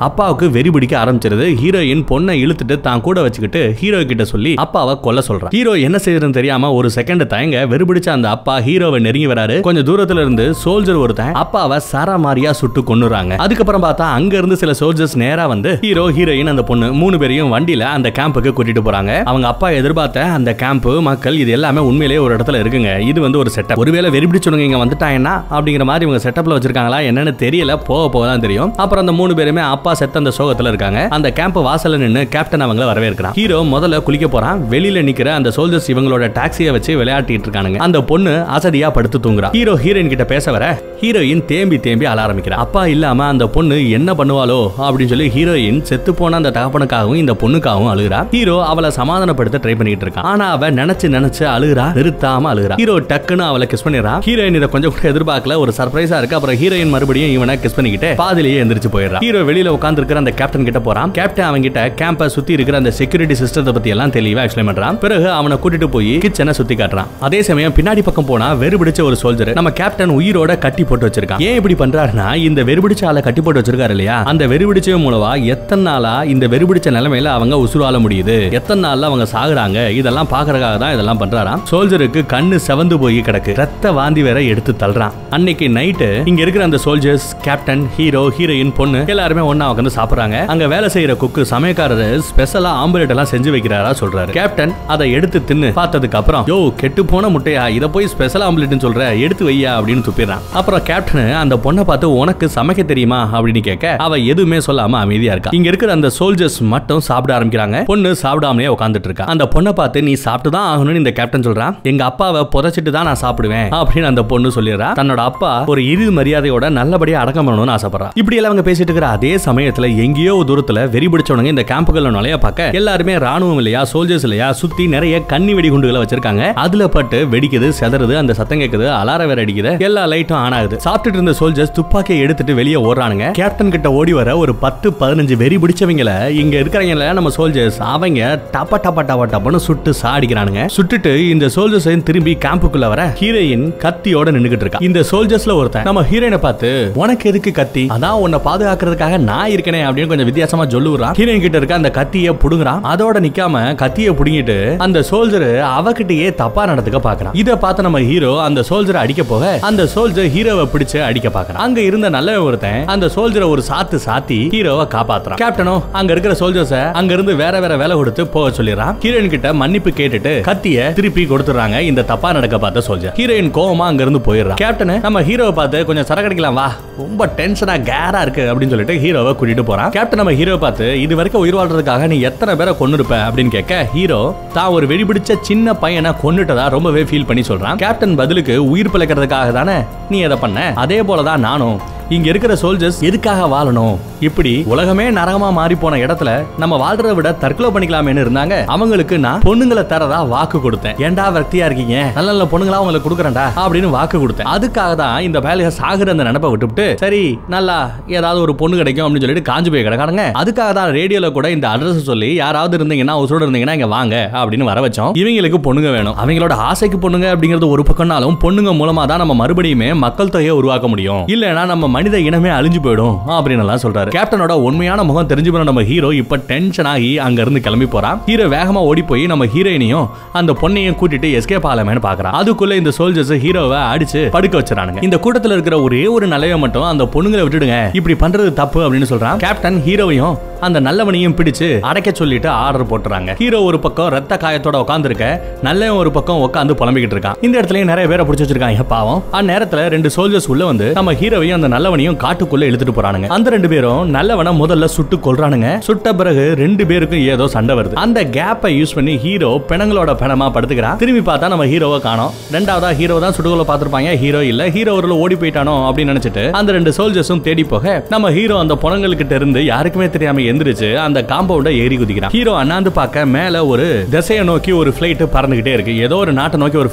அப்பாவுக்கு வெறி பிடிக்க ஆரம்பிச்சிருது. ஹீரோயின் பொண்ணை இழுத்துட்டு தான் கூட வச்சுக்கிட்டு ஹீரோ கிட்ட சொல்லி அப்பாவை கொல்ல சொல்றான். ஹீரோ என்ன செய்யறதுன்னு தெரியாம ஒரு செகண்ட் தயங்க வெறிபிடிச்ச அந்த அப்பா ஹீரோவை நெருங்கி வராரு. கொஞ்சம் தூரத்துல இருந்து சோல்ஜர் ஒருத்தன் அப்பாவை சரமாரியா சுட்டு கொன்னுறாங்க. அதுக்கப்புறம் பார்த்தா அங்க இருந்து சில சோல்ஜர்ஸ் நேரா வந்து ஹீரோ ஹீரோயின் அந்த பொண்ணு 3 பேரையும் வண்டியில அந்த கேம்புக்கு கூட்டிட்டு போறாங்க. அவங்க அப்பா எதிர்பார்த்த அந்த கேம்ப் மக்கள் இது எல்லாமே உண்மையிலேயே ஒரு இடத்துல இருக்குங்க. இது வந்து ஒரு செட்டப். ஒருவேளை வெறிபிடிச்சவங்க இங்க வந்துட்டாங்கன்னா அப்படிங்கிற மாதிரி இவங்க செட்டப்ல வச்சிருக்காங்களா என்னன்னு தெரியல, போக தான் தெரியும். அப்புறம் அந்த 3 பேருமே அப்பா செத்த அந்த சோகத்துல இருக்காங்க. அந்த கேம்ப் வாசல்ல நின்னு கேப்டன் அவங்கள வரவேற்கிறான். ஹீரோ முதல்ல குளிக்க போறான். வெளியில நிக்கிற அந்த சோல்ஜர்ஸ் இவங்களோட டாக்ஸியை வச்சு விளையாட்டிட்டு இருக்கானுங்க. அந்த பொண்ணு அசதியா படுத்து தூங்குறா. ஹீரோ ஹீரோயின் கிட்ட பேச வர ஹீரோயின் தேம்பி அழ ஆரம்பிக்கிறா. அப்பா இல்லாம அந்த பொண்ணு என்ன பண்ணுவாளோ அப்படின்னு சொல்லி ஹீரோயின் செத்து போன அந்த தகப்பனுக்காகவும் இந்த பொண்ணுக்காகவும் அழுகிறா. ஹீரோ அவளை சமாதானப்படுத்த ட்ரை பண்ணிட்டு இருக்கான். ஆனா அவ நினைச்சு அழுகிறா, நிறுத்தாம அழுகிறா. ஹீரோ டக்குன்னு அவளை கிஸ் பண்ணிடுறா. ஹீரோயின் இதை கொஞ்சம் கூட எதிர்பார்க்கல, ஒரு சர்ப்ரைஸா இருக்கு. அப்புறம் ஹீரோயின் மறுபடியும் இவனை கிஸ் பண்ணிக்கிட்டு பாதிலேயே எந்திரிச்சு போயிடுறா. ஹீரோ வெளியில உட்கார்ந்து இருக்கிற அந்த கேப்டன் கிட்ட போறான். கேப்டன் அவங்க கிட்ட கேம்பை சுத்தி இருக்கிற அந்த செக்யூரிட்டி சிஸ்டத்தை பத்தி எல்லாம் தெளிவா எக்ஸ்பிளைன் பண்றான். பிறகு அவனை கூட்டிட்டு போய் கிச்சனை சுத்தி காட்டுறான். அதே சமயம் பின்னாடி பக்கம் போனா வெறுபிடிச்ச ஒரு சோல்ஜர் நம்ம கேப்டன் உயிரோட கட்டி போட்டு வச்சிருக்கான். ஏன் இப்படி பண்றாருன்னா இந்த வெறுபிடிச்ச ஆளை கட்டி போட்டு வச்சிருக்காரு இல்லையா, அந்த வெறுபிடிச்ச மூலமா எத்தனை நாளா இந்த வெறுபிடிச்ச நிலைமையில அவ அவங்க உசுரால முடியுது, எத்தனை நாள்ல அவங்க சாகுறாங்க, இதெல்லாம் பாக்குறதுக்காக தான் இதெல்லாம் பண்றாராம். சோல்ஜருக்கு கண்ணு செவந்து போய் கிடக்கு, ரத்த வாந்தி வேற எடுத்து தள்ளுறான். அன்னைக்கு நைட்டு இங்க இருக்கிற அந்த சோல்ஜர்ஸ், கேப்டன், ஹீரோ, ஹீரோயின், பொண்ணு எல்லாருமே ஒண்ணா உட்கார்ந்து சாப்பிடுறாங்க. அங்க வேலை செய்யற குக்கு சமயக்காரரு ஸ்பெஷலா ஆம்புலேட் எல்லாம் செஞ்சு வைக்கிறாரா சொல்றாரு. கேப்டன் அதை எடுத்து தின்னு பார்த்ததுக்கு அப்புறம், யோ கெட்டு போன முட்டையா, இத போய் ஸ்பெஷல் ஆம்புலேட்னு சொல்ற, எடுத்து வையா அப்படின்னு துப்பிடுறான். அப்புறம் கேப்டன் அந்த பொண்ணை பார்த்து, உனக்கு சமைக்க தெரியுமா அப்படின்னு கேட்க அவ எதுவுமே சொல்லாம அமைதியா இருக்கா. இங்க இருக்கிற அந்த சோல்ஜர்ஸ் மட்டும் சாப்பிட ஆரம்பிக்கிறாங்க. பொண்ணு சாப்பிடாமலே உட்கார்ந்துட்டு இருக்கா. அந்த பொண்ணை பார்த்து, நீ சாப்பிட்டு தான் ஆகணும்னு இந்த கேப்டன் சொல்றான். எங்க அப்பாவை புதைச்சிட்டு தான் நான் சாப்பிடுவேன் அப்படின்னு அந்த பொண்ணு சொல்லிடுறா. தன்னோட அப்பா ஒரு இறுதி மரியாதையோட நல்லபடியா அடக்கம் பண்ணணும்னு ஆசைப்படுறா. இப்படி எல்லாம் அவங்க பேசிட்டு இருக்கிற அதே சமயத்துல எங்கேயோ தூரத்துல வெறி பிடிச்சவனுங்க இந்த கேம்புகள்ல நுழைய பார்க்க எல்லாருமே ராணுவம் இல்லையா, சோல்ஜர்ஸ் இல்லையா, சுத்தி நிறைய கண்ணி வெடிகுண்டுகளை வச்சிருக்காங்க. அதுல பட்டு வெடிக்குது, செதறுது, அந்த சத்தம் கேக்குது, அலாரம் வேற அடிக்குது, எல்லா லைட்டும் ஆன் ஆகுது. சாப்பிட்டுட்டு இருந்த சோல்ஜர்ஸ் துப்பாக்கியை எடுத்துட்டு வெளியே ஓடுறானுங்க. கேப்டன் கிட்ட ஓடி வர ஒரு 10-15 வெறி பிடிச்சவங்கள இங்க இருக்கிறவங்கள நம்ம சோல்ஜர்ஸ் அவங்க டப்ப டப்ப டப்ப டப்பன்னு சுட்டு சாடிக்கிறானுங்க. சுட்டுட்டு இந்த சோல்ஜர்ஸ் திரும்பி கேம்புக்குள்ள வர ஹீரோயின் கத்தியோட நின்னுகிட்டு இருக்கா. இந்த சோல்ஜர்ஸ்ல ஒருத்தன் நம்ம ஹீரோயினை பார்த்து, உனக்கு எதுக்கு கத்தி, அதான் உன்னை பாதுகாக்கிறதுக்காக நான் இருக்கனே அப்படின்னு கொஞ்சம் வித்தியாசமா சொல்லுறான். ஹீரோயின் கிட்ட இருக்க அந்த கத்தியை புடுங்குறான். அதோட நிக்காம கத்தியை புடுங்கிட்டு அந்த சோல்ஜர் அவகிட்டயே தப்பா நடந்துக்க பாக்குறான். இத பார்த்து நம்ம ஹீரோ அந்த சோல்ஜரை அடிக்க போக அந்த சோல்ஜர் ஹீரோவை பிடிச்சு அடிக்க பாக்குறான். அங்க இருந்த நல்ல ஒருத்தன் அந்த சோல்ஜரை ஒரு சாத்து சாத்தி ஹீரோவை காப்பாத்துறான். கேப்டனும் அங்க இருக்கிற சோல்ஜர்ஸ அங்க இருந்து வேற வேற வேலை கொடுத்து போக சொல்லிடுறான். ஹீரோயின் கிட்ட மன்னிப்பு கேட்டுட்டு கத்திய திருப்பி கொடுத்துறாங்க இந்த தப்பா நடக்க பார்த்த சோல்ஜர். ஹீரோயின் கோவமா அங்க இருந்து போயிடுறான். கேப்டன் நம்ம ஹீரோவை பார்த்து, கொஞ்சம் சரக்கடிக்கலாம் வா, ரொம்ப டென்ஷனா கேரா இருக்கு அப்படின்னு சொல்லிட்டு ஹீரோவை கூட்டிட்டு போறான். கேப்டன் நம்ம ஹீரோவை பார்த்து, இது வரைக்கும் உயிர் வாழ்றதுக்காக நீ எத்தனை பேரை கொன்னுருப்ப அப்படின்னு கேட்க ஹீரோ தான் ஒரு வெடிபிடிச்ச சின்ன பையனை கொன்னுட்டதா ரொம்பவே ஃபீல் பண்ணி சொல்றான். கேப்டன் பதிலுக்கு, உயிர் பிழைக்கிறதுக்காக தானே நீ எதை பண்ண, அதே போலதான் நானும். இங்க இருக்கிற சோல்ஜர்ஸ் எதுக்காக வாழணும், இப்படி உலகமே நரகமா மாறி போன இடத்துல நம்ம வாழ்றதை விட தற்கொலை பண்ணிக்கலாமேன்னு இருந்தாங்க. அவங்களுக்கு நான் பொண்ணுங்களை தரதா வாக்கு கொடுத்தேன். ஏண்டா வர்த்தியா இருக்கீங்க, நல்ல நல்ல பொண்ணுங்களா உங்களுக்கு கொடுக்குறேன்டா அப்படின்னு வாக்கு கொடுத்தேன். அதுக்காக தான் இந்த வேலையை சாகுற அந்த நினைப்பை விட்டுவிட்டு, சரி நல்லா ஏதாவது ஒரு பொண்ணு கிடைக்கும் அப்படின்னு சொல்லிட்டு காஞ்சு போய் கிடக்கானுங்க. அதுக்காக தான் ரேடியோல கூட இந்த அட்ரஸ் சொல்லி, யாராவது இருந்தீங்கன்னா உசுரோட இருந்தீங்கன்னா இங்க வாங்க அப்படின்னு வர வச்சோம். இவங்களுக்கு பொண்ணுங்க வேணும், அவங்களோட ஆசைக்கு பொண்ணுங்க அப்படிங்கிறது ஒரு பக்கம்னாலும் பொண்ணுங்க மூலமா தான் நம்ம மறுபடியுமே மக்கள் தொகையை உருவாக்க முடியும், இல்லைன்னா நம்ம மனித இனமே அழிஞ்சு போயிடும் அப்படின்னு எல்லாம் சொல்றாரு. கேப்டனோட உண்மையான முகம் தெரிஞ்சு போன நம்ம ஹீரோ இப்ப டென்ஷன் ஆகி அங்க இருந்து கிளம்பி போறான். ஹீரோ வேகமா ஓடி போய் நம்ம ஹீரோயினையும் அந்த பொண்ணையும் கூட்டிட்டு எஸ்கேப் ஆகலாமேன்னு பாக்குறான். அதுக்குள்ள இந்த சோல்ஜர்ஸ் ஹீரோவை அடிச்சு படுக்க வச்சிரானுங்க. இந்த கூட்டத்துல இருக்கிற ஒரே ஒரு நல்லவ மட்டும் அந்த பொண்ணுங்களை விட்டுடுங்க, இப்படி பண்றது தப்பு அப்படின்னு சொல்றான். கேப்டன் ஹீரோவையும் அந்த நல்லவனையும் பிடிச்சு அடைக்க சொல்லிட்டு ஆர்டர் போட்டுறாங்க. ஹீரோ ஒரு பக்கம் ரத்த காயத்தோட உட்கார்ந்து இருக்க, நல்லவன் ஒரு பக்கம் உட்கார்ந்து புலம்பிக்கிட்டு இருக்கான். இந்த இடத்துல நிறைய பேரை பிடிச்சு வச்சிருக்காங்க பாவம். அந்நேரத்துல 2 சோல்ஜர்ஸ் உள்ள வந்து நம்ம ஹீரோவையும் அந்த நல்லவனையும் காட்டுக்குள்ள இழுத்துட்டு போறானுங்க. அந்த 2 பேரும் நல்லவனை முதல்ல சுட்டு கொல்றானுங்க. சுட்ட பிறகு 2 பேருக்கும் ஏதோ சண்டை வருது. அந்த கேப்பை யூஸ் பண்ணி ஹீரோ பிணங்களோட பிணமா படுத்துக்கிறான். திரும்பி பார்த்தா நம்ம ஹீரோவை காணோம். ரெண்டாவதா ஹீரோ தான் சுடுகொலை பார்த்திருப்பாங்க, ஹீரோ இல்ல. ஹீரோ ஒரு ஓடி போயிட்டானோ அப்படின்னு நினைச்சிட்டு அந்த 2 சோல்ஜர்ஸும் தேடி போக நம்ம ஹீரோ அந்த புணங்கள்கிட்ட இருந்து யாருக்குமே தெரியாம எந்திரிச்சு அந்த காம்பவுண்ட ஏறி குதிக்கிறான். ஹீரோ அண்ணாந்து பார்க்க மேல ஒரு திசையை நோக்கி ஒரு பிளைட் பறந்துகிட்டே இருக்கு. ஏதோ ஒரு நாட்டை நோக்கி ஒரு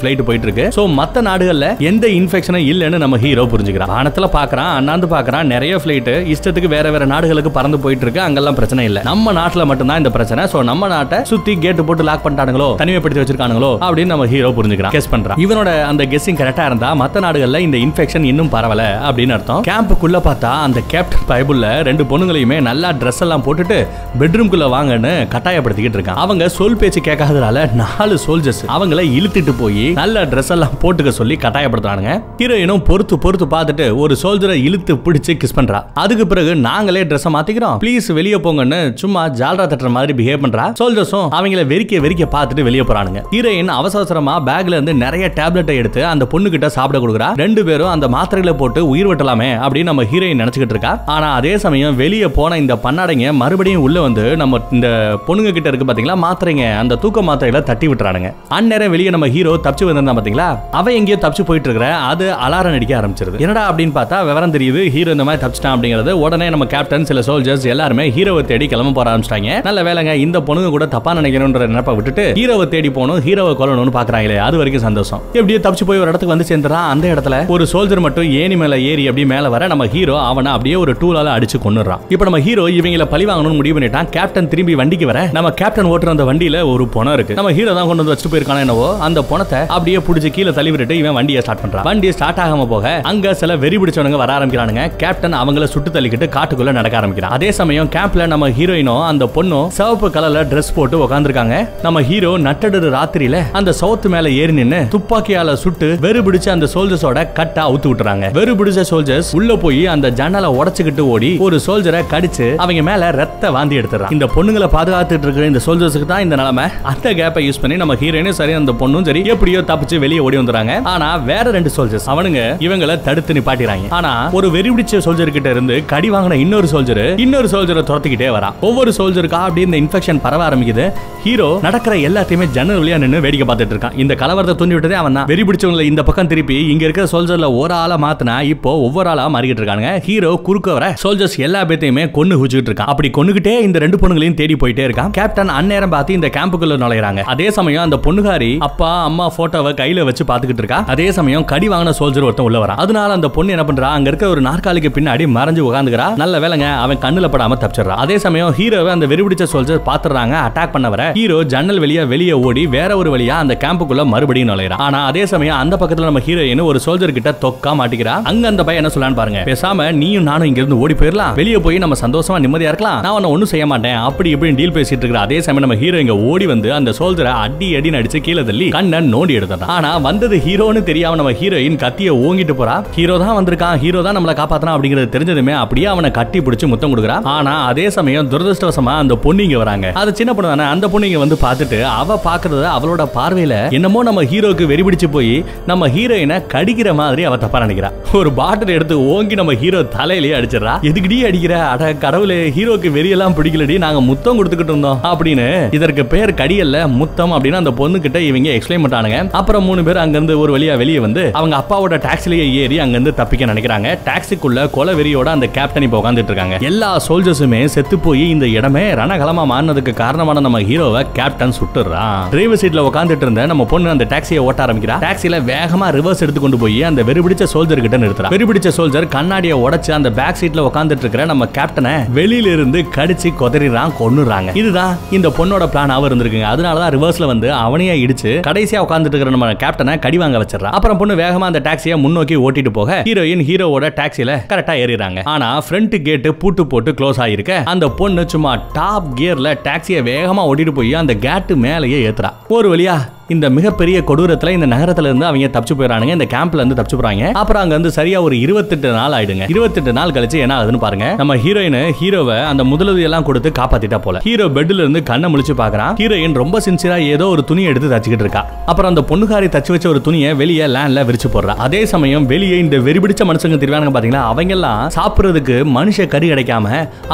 பிளைட் போயிட்டு இருக்கு. சோ மத்த நாடுகள்ல எந்த இன்ஃபெக்ஷனும் இல்லன்னு நம்ம ஹீரோ புரிஞ்சுக்கிறான். வானத்துல பாக்குறான், அண்ணாந்து பாக்குறான், நிறைய பிளைட் இஷ்டத்துக்கு வேற வேற நாடுகளுக்கு பறந்து போயிட்டு இருக்கு. அங்கெல்லாம் பிரச்சனை இல்ல, நம்ம நாட்டுல மட்டும் தான் இந்த பிரச்சனை. சோ நம்ம நாட்டை சுத்தி கேட் போட்டு லாக் பண்ணிட்டானுங்களோ, தனிமைப்படுத்தி வச்சிருக்கானுங்களோ அப்படின்னு நம்ம ஹீரோ புரிஞ்சுக்கிறான். கெஸ் பண்றான். இவனோட அந்த கெஸ்ஸிங் கரெக்டா இருந்தா மத்த நாடுகள்ல இந்த இன்ஃபெக்ஷன் இன்னும் பரவல அப்படின்னு அர்த்தம். கேம்புக்குள்ள பார்த்தா அந்த கேப்டன் பைபிள்ல 2 பொண்ணுங்களையுமே நல்லா ட்ரெஸ் எல்லாம் போட்டுட்டு பெட்ரூம்குள்ள வாங்கன்னு கட்டாயப்படுத்திக்கிட்டு இருக்கான். அவங்க சொல் பேச்சு கேட்காதனால 4 சோல்ஜர்ஸ் அவங்கள இழுத்துட்டு போய் நல்ல ட்ரெஸ் எல்லாம் போட்டுக்க சொல்லி கட்டாயப்படுத்துறானுங்க. ஹீரோயினும் பொறுத்து பொறுத்து பார்த்துட்டு ஒரு சோல்ஜரை இழுத்து பிடிச்சு கிஸ் பண்றா. அதுக்கு பிறகு நாங்களே ட்ரெஸ் மாத்திக்கிறோம், ப்ளீஸ் வெளியே போங்கன்னு சும்மா ஜால்ரா தட்டுற மாதிரி பிஹேவ் பண்றா. சோல்ஜர்ஸும் அவங்கள வெறிக்க பார்த்துட்டு வெளியே போறானுங்க. ஹீரோயின் அவசரமா பேக்ல இருந்து நிறைய டேப்லெட்டை எடுத்து அந்த பொண்ணு கிட்ட சாப்பிட கொடுக்குறா. 2 பேரும் அந்த மாத்திரைகளை போட்டு உயிர் வெட்டலாமே அப்படின்னு நம்ம ஹீரோயின் நினைச்சுக்கிட்டு இருக்கா. ஆனா அதே சமயம் வெளியே போன இந்த பண்ணாடைங்க மறுபடியும் உள்ள வந்து நம்ம இந்த பொண்ணுங்க கிட்ட இருக்கு பாத்தீங்களா மாத்திரைங்க, அந்த தூக்க மாத்திரைகளை தட்டி விட்டுறானுங்க. அந்நேரம் வெளியே நம்ம ஹீரோ தப்பிச்சு வந்திருந்தா பாத்தீங்களா, அவ எங்கேயோ தப்பிச்சு போயிட்டு இருக்கிற அது அலாரம் அடிக்க ஆரம்பிச்சிருது. என்னடா அப்படின்னு பார்த்தா விவரம் தெரியுது, ஹீரோ இந்த மாதிரி தப்பிச்சிட்டான் அப்படிங்கிறது. உடனே நம்ம கேப்டன் சில சோல்ஜர்ஸ் எல்லாருமே ஹீரோவை தேடி கிளம்ப போற ஆரம்பிச்சிட்டாங்க. நல்ல வேலைங்க, இந்த பொண்ணுங்க கூட தப்பா நினைக்கணும்ன்ற நினைப்பை விட்டுட்டு ஹீரோவை தேடி போகணும், ஹீரோவை கொல்லணும்னு பாக்குறாங்களே, அது வரைக்கும் சந்தோஷம். எப்படியோ தப்பிச்சு போய் ஒரு இடத்துக்கு வந்து சேர்ந்துறான். அந்த இடத்துல ஒரு சோல்ஜர் மட்டும் ஏணி மேல ஏறி அப்படியே மேல வர நம்ம ஹீரோ அவனை அப்படியே ஒரு டூலால அடிச்சு கொன்னுறான். இப்போ நம்ம ஹீரோ இவங்களை பழி பழி வாங்கணும்னு முடிவு பண்ணிட்டான். கேப்டன் திரும்பி வண்டிக்கு வர நம்ம கேப்டன் ஓட்டுற அந்த வண்டியில ஒரு பொணம் இருக்கு. நம்ம ஹீரோ தான் கொண்டு வந்து வச்சுட்டு போயிருக்கானோ என்னவோ அந்த பொணத்தை அப்படியே புடிச்சு கீழே தள்ளி விட்டுட்டு இவன் வண்டியை ஸ்டார்ட் பண்றான். வண்டி ஸ்டார்ட் ஆகாம போக அங்க சில வெறி பிடிச்சவனுங்க வர ஆரம்பிக்கிறானுங்க. கேப்டன் அவங்கள சுட்டு தள்ளிக்கிட்டு காட்டுக்குள்ள நடக்க ஆரம்பிக்கிறான். அதே சமயம் கேம்ப்ல நம்ம ஹீரோயினும் அந்த பொண்ணும் சிவப்பு கலர்ல டிரெஸ் போட்டு உட்கார்ந்திருக்காங்க. நம்ம ஹீரோ நட்டடு ராத்திரியில அந்த சவுத்து மேல ஏறி நின்னு துப்பாக்கியால சுட்டு வெறி பிடிச்ச அந்த சோல்ஜர்ஸோட கட்டை அவுத்து விட்டுறாங்க. வெறி பிடிச்ச சோல்ஜர்ஸ் உள்ள போய் அந்த ஜன்னலை உடைச்சுக்கிட்டு ஓடி ஒரு சோல்ஜரை கடிச்சு அவங்க மேல ரத்த வாந்தி எடுத்துறான். இந்த பொண்ணுங்களை பாதுகாத்துட்டு இருக்கிற இந்த சோல்ஜர்ஸ்க்கு தான் இந்த நிலைமை. அந்த கேப்பை யூஸ் பண்ணி நம்ம ஹீரோயினும் சரி அந்த பொண்ணும் சரி எப்படியோ தப்பிச்சு வெளியே ஓடி வந்துறாங்க. ஆனா வேற ரெண்டு சோல்ஜர்ஸ் அவனுங்க இவங்களை தடுத்து நிப்பாட்டிறாங்க. ஆனா ஒரு வெறி பிடிச்ச சோல்ஜர் கிட்ட இருந்து கடி வாங்கின இன்னொரு சோல்ஜரை துரத்திக்கிட்டே வரா. ஒவ்வொரு சோல்ஜருக்கா அப்படி இந்த இன்ஃபெக்ஷன் பரவ ஆரம்பிக்குது. ஹீரோ நடக்கிற எல்லாத்தையுமே ஜன்னல் வழியா நின்னு வேடிக்கை பார்த்துட்டு இருக்கான். இந்த கலவரத்தை தூண்டி விட்டதே அவன் தான். வெறி பிடிச்சவங்களை இந்த பக்கம் திருப்பி இங்க இருக்கிற சோல்ஜர்ல ஒரு ஆளா மாத்தினா இப்போ ஒவ்வொரு ஆளா மாறிக்கிட்டு இருக்காங்க. ஹீரோ குறுக்க வர சோல்ஜர்ஸ் எல்லா பேத்தையுமே கொன்னு குச்சிட்டு இருக்கான். அப்படி கொன்னுகிட்டே இந்த ரெண்டு பொண்ணுங்களையும் தேடி போயிட்டே இருக்கான். கேப்டன் அந்நேரம் பார்த்து இந்த கேம்புக்குள்ள நுழையறாங்க. அதே சமயம் அந்த பொண்ணுகாரி அப்பா அம்மா போட்டோவை கையில வச்சு பாத்துக்கிட்டு இருக்கா. அதே சமயம் கடி வாங்கின சோல்ஜர் ஒருத்தன் உள்ள வரான். அதனால அந்த பொண்ணு என்ன பண்றா, அங்க இருக்க ஒரு நாற்காலிக்கு பின்னாடி மறைஞ்சு உட்கார்ந்துக்கிறா. நல்ல வேலைங்க அவன் கண்ணுல படாம தப்பிச்சிடறா. அதே சமயம் ஹீரோவை அந்த வெறி பிடிச்ச சோல்ஜர் பாத்துறாங்க. அட்டாக் பண்ண வர ஹீரோ ஜன்னல் வெளியே ஓடி வேற ஒரு வழியா அந்த கேம்புக்குள்ள மறுபடியும் நுழையறான். ஆனா அதே சமயம் அந்த பக்கத்துல நம்ம ஹீரோயின் ஒரு சோல்ஜர் கிட்ட தொக்கா மாட்டிக்கிறா. அங்க அந்த பையன் என்ன சொல்லலான்னு பாருங்க, பேசாம நீயும் நானும் இங்க இருந்து ஓடி போயிடலாம், வெளியே போய் நம்ம சந்தோஷமா நிம்மதியா இருக்கலாம், நான் உன்னை ஒண்ணும் செய்ய மாட்டேன் அப்படி இப்படி டீல் பேசிட்டு இருக்கிற. அதே சமயம் நம்ம ஹீரோ இங்க ஓடி வந்து அந்த சோல்ஜரை அடி அடிச்சு கீழே தள்ளி கண்ணை நோண்டி எடுத்தான். ஆனா வந்தது ஹீரோன்னு தெரியாம நம்ம ஹீரோயின் கத்திய ஓங்கிட்டு போறா. ஹீரோ தான் வந்திருக்கான், ஹீரோ தான் நம்மளை காப்பாத்தறான் அப்படிங்கிறது தெரிஞ்சதுமே அப்படியே அவனை கட்டி பிடிச்சு முத்தம் கொடுக்குறா. ஆனா அதே சமயம் துரதிருஷ்டவசமா அந்த பொண்ணு இங்க வராங்க. அது சின்ன பொண்ணு தானே, அந்த பொண்ணு இங்க வந்து பார்த்துட்டு அவ பாக்குறத அவளோட பார்வையில என்னமோ நம்ம ஹீரோக்கு வெறி பிடிச்சு போய் நம்ம ஹீரோயினை கடிக்கிற மாதிரி அவ தப்பா நினைக்கிறா. ஒரு பாட்டில் எடுத்து ஓங்கி நம்ம ஹீரோ தலையிலேயே அடிச்சிடறா. எதுக்குடி அடிக்கிற, அட கடவுளே ஹீரோக்கு வெறியெல்லாம் பிடிக்கலடி, நாங்க முத்தம் கொடுத்துக்கிட்டு இருந்தோம் அப்படின்னு. இதற்கு பேர் கடியல்ல முத்தம் அப்படின்னு அந்த பொண்ணு கிட்ட இவங்க எக்ஸ்பிளைன் பண்றானுங்க. அப்புறம் 3 பேர் அங்க இருந்து ஒரு வழியா வெளியே வந்து அவங்க அப்பாவோட டாக்ஸிலேயே ஏறி அங்க இருந்து தப்பிக்க நினைக்கிறாங்க. டாக்ஸிக்குள்ள கொலை வெறியோட அந்த கேப்டன் இப்ப உட்கார்ந்துட்டு இருக்காங்க. எல்லா சோல்ஜர்ஸுமே செத்து போய் இந்த இடமே ரணகலமா மாறினதுக்கு காரணமான நம்ம ஹீரோவை கேப்டன் சுட்டுறான். டிரைவர் சீட்ல உட்கார்ந்துட்டு இருந்த நம்ம பொண்ணு அந்த டாக்ஸியை ஓட்ட ஆரம்பிக்கிறா. டாக்ஸில வேகமா ரிவர்ஸ் எடுத்து கொண்டு போய் அந்த வெறி பிடிச்ச சோல்ஜர் கிட்ட நிறுத்துறா. வெறி பிடிச்ச சோல்ஜர் கண்ணாடியை உடைச்சு அந்த பேக் சீட்ல உட்கார்ந்துட்டு இருக்கிற நம்ம கேப்டனை வெளியில இருந்து கடிச்சு கொதறிறான், கொன்னுறாங்க. இதுதான் இந்த பொண்ணோட பிளான் ஆக இருந்திருக்குங்க. அதனாலதான் ரிவர்ஸ்ல வந்து அவனையே இடிச்சு கடைசியா உட்கார்ந்துட்டு இருக்கிற நம்ம கேப்டனை கடி வாங்க வச்சிடறா. அப்புறம் பொண்ணு வேகமா அந்த டாக்ஸியை முன்னோக்கி ஓட்டிட்டு போக ஹீரோயின் ஹீரோவோட டாக்ஸில கரெக்டா ஏறிறாங்க. ஆனா ஃப்ரண்ட் கேட் பூட்டு போட்டு க்ளோஸ் ஆகிருக்க அந்த பொண்ணு சும்மா டாப் கியர்ல டாக்ஸியை வேகமா ஓட்டிட்டு போய் அந்த கேட் மேலேயே ஏத்துறா. ஒரு வழியா இந்த மிகப்பெரிய கொடூரத்துல இந்த நகரத்துல இருந்து அவங்க தப்பிச்சு போயிறானுங்க. இந்த கேம்ப்ல இருந்து தப்பிச்சு போறாங்க. அப்புறம் அங்க வந்து சரியா ஒரு 28 நாள் ஆயிடுங்க. 28 நாள் கழிச்சு என்ன ஆகுதுன்னு பாருங்க. நம்ம ஹீரோயின் ஹீரோவை அந்த முதலுதவி எல்லாம் கொடுத்து காப்பாத்திட்டா போல. ஹீரோ பெட்ல இருந்து கண்ணை முழிச்சு பாக்குறான். ஹீரோயின் ரொம்ப சின்சியரா ஏதோ ஒரு துணி எடுத்து தச்சுக்கிட்டு இருக்கா. அப்புறம் அந்த பொண்ணுகாரி தச்சு வச்ச ஒரு துணியை வெளியே லேண்ட்ல விரிச்சு போடுறா. அதே சமயம் வெளியே இந்த வெறி பிடிச்ச மனுஷங்க திருவானுங்க பாத்தீங்களா, அவங்க எல்லாம் சாப்பிடுறதுக்கு மனுஷ கறி கிடைக்காம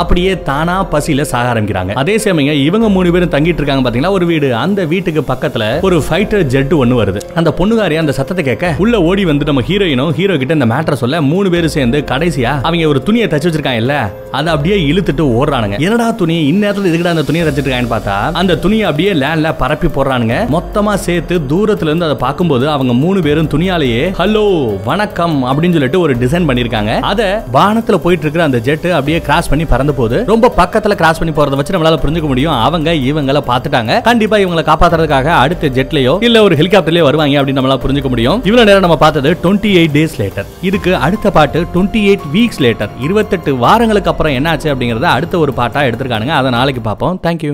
அப்படியே தானா பசியில சாக ஆரம்பிக்கிறாங்க. அதே சமயம் இவங்க 3 பேரும் தங்கிட்டு இருக்காங்க பாத்தீங்களா ஒரு வீடு. அந்த வீட்டுக்கு பக்கத்துல ஒரு ஃபைட்டர் ஜெட் ஒன்னு வருது. அந்த பொண்ணுகாரி அந்த சத்தத்தை கேட்க உள்ள ஓடி வந்து நம்ம ஹீரோயினும் ஹீரோ கிட்ட இந்த மேட்டரை சொல்ல 3 பேரும் சேர்ந்து கடைசியா அவங்க ஒரு துணியை தச்சு வச்சிருக்காங்க இல்ல, அதை அப்படியே இழுத்துட்டு ஓடுறானுங்க. என்னடா துணி, இந்நேரத்துல இதுக்கிட்ட அந்த துணியை தச்சிட்டு இருக்கான்னு பார்த்தா அந்த துணியை அப்படியே லேண்ட்ல பரப்பி போடுறானுங்க. மொத்தமா சேர்த்து தூரத்துல இருந்து அதை பார்க்கும்போது அவங்க 3 பேரும் துணியாலேயே ஹலோ வணக்கம் அப்படின்னு சொல்லிட்டு ஒரு டிசைன் பண்ணிருக்காங்க. அத வானத்துல போயிட்டு இருக்கிற அந்த ஜெட் அப்படியே கிராஸ் பண்ணி பறந்து போகுது. ரொம்ப பக்கத்துல கிராஸ் பண்ணி போறத வச்சு நம்மளால புரிஞ்சுக்க முடியும் அவங்க இவங்கள பார்த்துட்டாங்க. கண்டிப்பா இவங்களை காப்பாத்துறதுக்காக அடுத்த ஜெட்லயோ இல்ல ஒரு ஹெலிகாப்டர்லயே வருவாங்க அப்படின்னு நம்மளால புரிஞ்சுக்க முடியும். இவ்வளவு நேரம் நம்ம பார்த்தது 28 days later. இதுக்கு அடுத்த பாட்டு 28 weeks later. 28 வாரங்களுக்கு அப்புறம் என்னாச்சு அப்படிங்கறத அடுத்த ஒரு பாட்டா எடுத்துருக்கானுங்க. அதை நாளைக்கு பார்ப்போம். தேங்க்யூ.